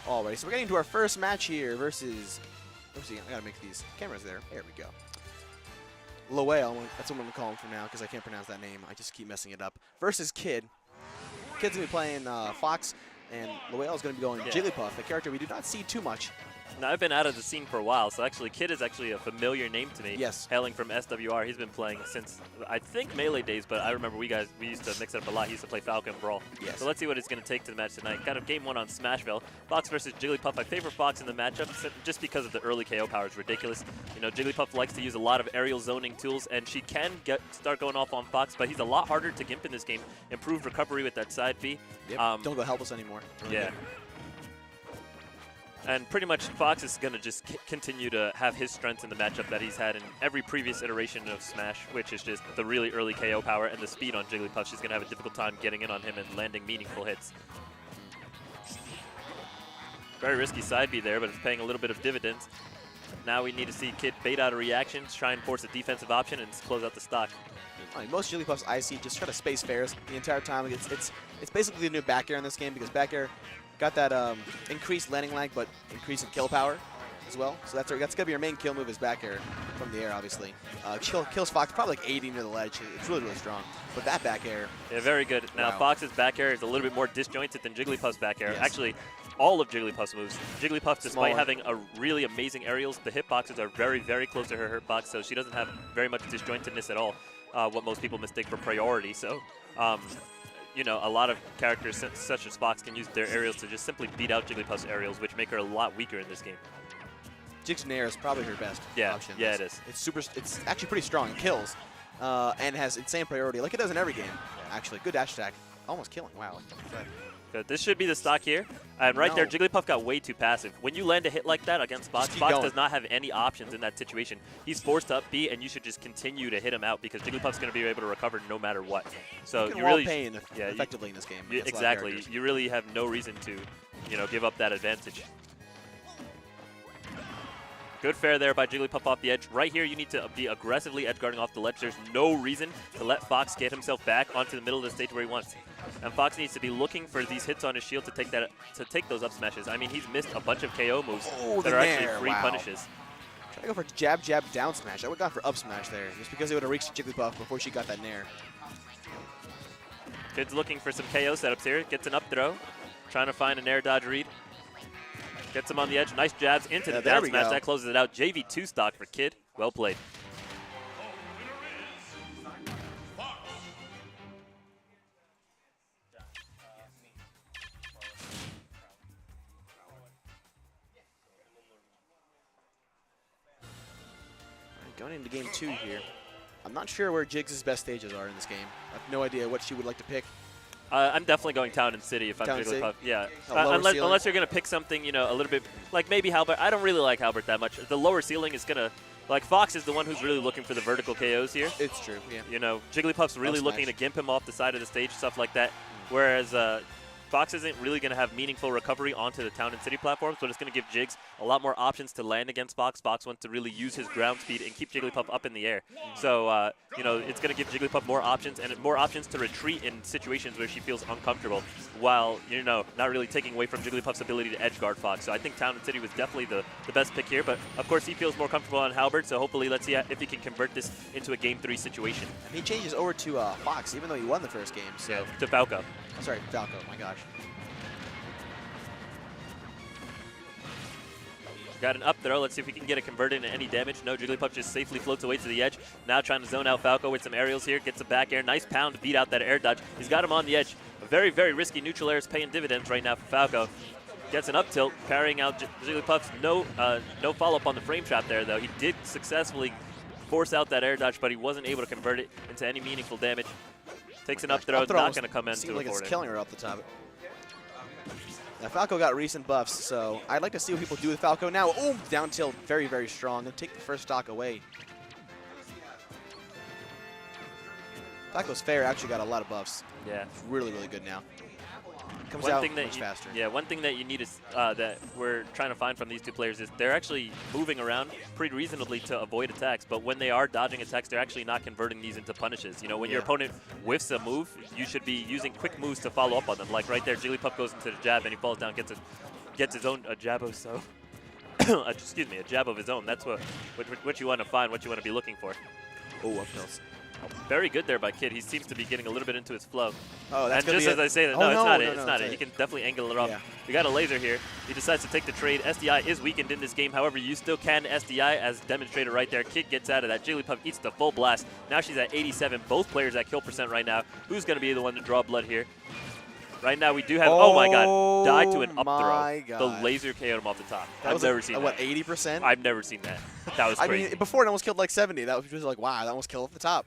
Alrighty, so we're getting to our first match here versus. Let's see, I gotta make these cameras there. There we go. Yoylewhale, that's what I'm gonna call him for now because I can't pronounce that name. I just keep messing it up. Versus Kid. Kid's gonna be playing Fox, and Yoylewhale is gonna be going Jigglypuff, a character we do not see too much. Now, I've been out of the scene for a while, so actually Kid is actually a familiar name to me. Yes. Hailing from SWR. He's been playing since, I think, Melee days, but I remember we used to mix it up a lot. He used to play Falco and Brawl. Yes. So let's see what it's going to take to the match tonight. Kind of game one on Smashville. Fox versus Jigglypuff. I favor Fox in the matchup just because of the early KO power is ridiculous. You know, Jigglypuff likes to use a lot of aerial zoning tools, and she can start going off on Fox, but he's a lot harder to gimp in this game. Improved recovery with that side B. Yep. Don't go helpless anymore. Really yeah. Good. And pretty much Fox is going to just continue to have his strengths in the matchup that he's had in every previous iteration of Smash, which is just the really early KO power and the speed on Jigglypuff. She's going to have a difficult time getting in on him and landing meaningful hits. Very risky side B there, but it's paying a little bit of dividends. Now we need to see Kid bait out a reaction, try and force a defensive option, and close out the stock. Most Jigglypuffs I see just try to space fairs the entire time. It's basically the new back air in this game because back air got that increased landing lag, but increase in kill power as well. So that's going to be your main kill move is back air from the air, obviously. Kills Fox probably like 80 near the ledge. It's really, really strong. But that back air. Yeah, very good. Now, wow. Fox's back air is a little bit more disjointed than Jigglypuff's back air. Yes. Actually, all of Jigglypuff's moves. Jigglypuff, despite Smaller. having a really amazing aerials, the hitboxes are very, very close to her hitbox, so she doesn't have very much disjointedness at all, what most people mistake for priority. So, you know, a lot of characters such as Fox can use their aerials to just simply beat out Jigglypuff's aerials, which make her a lot weaker in this game. Jig's Nair is probably her best option. Yeah, it is. It's actually pretty strong. It kills and has insane priority, like it does in every game. Actually, good dash attack, almost killing. Wow. Good. This should be the stock here. And right there, Jigglypuff got way too passive. When you land a hit like that against Fox, Fox does not have any options in that situation. He's forced to up B, and you should just continue to hit him out because Jigglypuff's going to be able to recover no matter what. So you can really pain effectively in this game. Exactly. You really have no reason to, you know, give up that advantage. Good fair there by Jigglypuff off the edge. Right here, you need to be aggressively edge guarding off the ledge. There's no reason to let Fox get himself back onto the middle of the stage where he wants. And Fox needs to be looking for these hits on his shield to take those up smashes. I mean, he's missed a bunch of KO moves that are actually free punishes. Trying to go for jab, jab, down smash. I would have gone for up smash there, just because it would have reached Jigglypuff before she got that nair. Kid's looking for some KO setups here. Gets an up throw. Trying to find an air dodge read. Gets him on the edge. Nice jabs into the down smash. That closes it out. JV2 stock for Kid. Well played. Going into game 2 here. I'm not sure where Jiggs' best stages are in this game. I have no idea what she would like to pick. I'm definitely going Town and City if I'm Jigglypuff. Yeah, unless you're going to pick something, you know, a little bit like maybe Halbert. I don't really like Halbert that much. The lower ceiling is going to, like Fox is the one who's really looking for the vertical KOs here. It's true, yeah. You know, Jigglypuff's really looking to gimp him off the side of the stage, stuff like that. Whereas Fox isn't really going to have meaningful recovery onto the Town and City platforms, but it's going to give Jiggs a lot more options to land against Fox. Fox wants to really use his ground speed and keep Jigglypuff up in the air. So, you know, it's going to give Jigglypuff more options and more options to retreat in situations where she feels uncomfortable while, you know, not really taking away from Jigglypuff's ability to edge guard Fox. So I think Town and City was definitely the best pick here, but of course he feels more comfortable on Halbert, so hopefully let's see if he can convert this into a Game 3 situation. And he changes over to Fox, even though he won the first game. So. Yeah, to Falco. Oh, sorry, Falco, my gosh. Got an up throw. Let's see if we can get it converted into any damage. No, Jigglypuff just safely floats away to the edge. Now trying to zone out Falco with some aerials here. Gets a back air. Nice pound to beat out that air dodge. He's got him on the edge. A very, very risky neutral air is paying dividends right now for Falco. Gets an up tilt, parrying out Jigglypuff's no follow-up on the frame trap there, though. He did successfully force out that air dodge, but he wasn't able to convert it into any meaningful damage. Takes an up throw. Not going to come in to seems like it's it. killing her up the top. Now, Falco got recent buffs, so I'd like to see what people do with Falco now. Oh, down tilt, very, very strong. And take the first stock away. Falco's fair actually got a lot of buffs. Yeah. It's really, really good now. Comes one out thing that much faster. Yeah, one thing that you need is that we're trying to find from these two players is they're actually moving around pretty reasonably to avoid attacks, but when they are dodging attacks, they're actually not converting these into punishes. You know, when your opponent whiffs a move, you should be using quick moves to follow up on them. Like right there, Jigglypuff goes into the jab and he falls down, gets a gets his own jab of so. Excuse me, a jab of his own. That's what you want to find, what you want to be looking for. Oh, up tilts. Very good there by Kid. He seems to be getting a little bit into his flow. Oh, that's and just as I say that, oh, no, it's not it. No, it's no, not it. He can definitely angle it off. Yeah. We got a laser here. He decides to take the trade. SDI is weakened in this game. However, you still can SDI as demonstrated right there. Kid gets out of that. Jigglypuff eats the full blast. Now she's at 87. Both players at kill percent right now. Who's going to be the one to draw blood here? Right now we do have, oh my god, died to an up throw. God. The laser KO'd him off the top. That I've never seen that. What, 80%? I've never seen that. That was crazy. I mean, before it almost killed like 70. That was just like, wow, that almost killed off the top.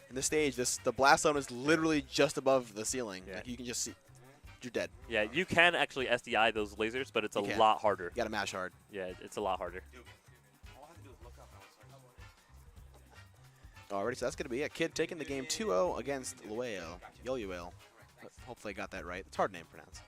In this stage, the blast zone is literally just above the ceiling. Yeah. Like, you can just see, you're dead. Yeah, you can actually SDI those lasers, but it's a lot harder. You gotta mash hard. Yeah, it's a lot harder. Alrighty, so that's gonna be it. Kid taking the game 2-0 against Yoylewhale. Hopefully I got that right. It's a hard name to pronounce.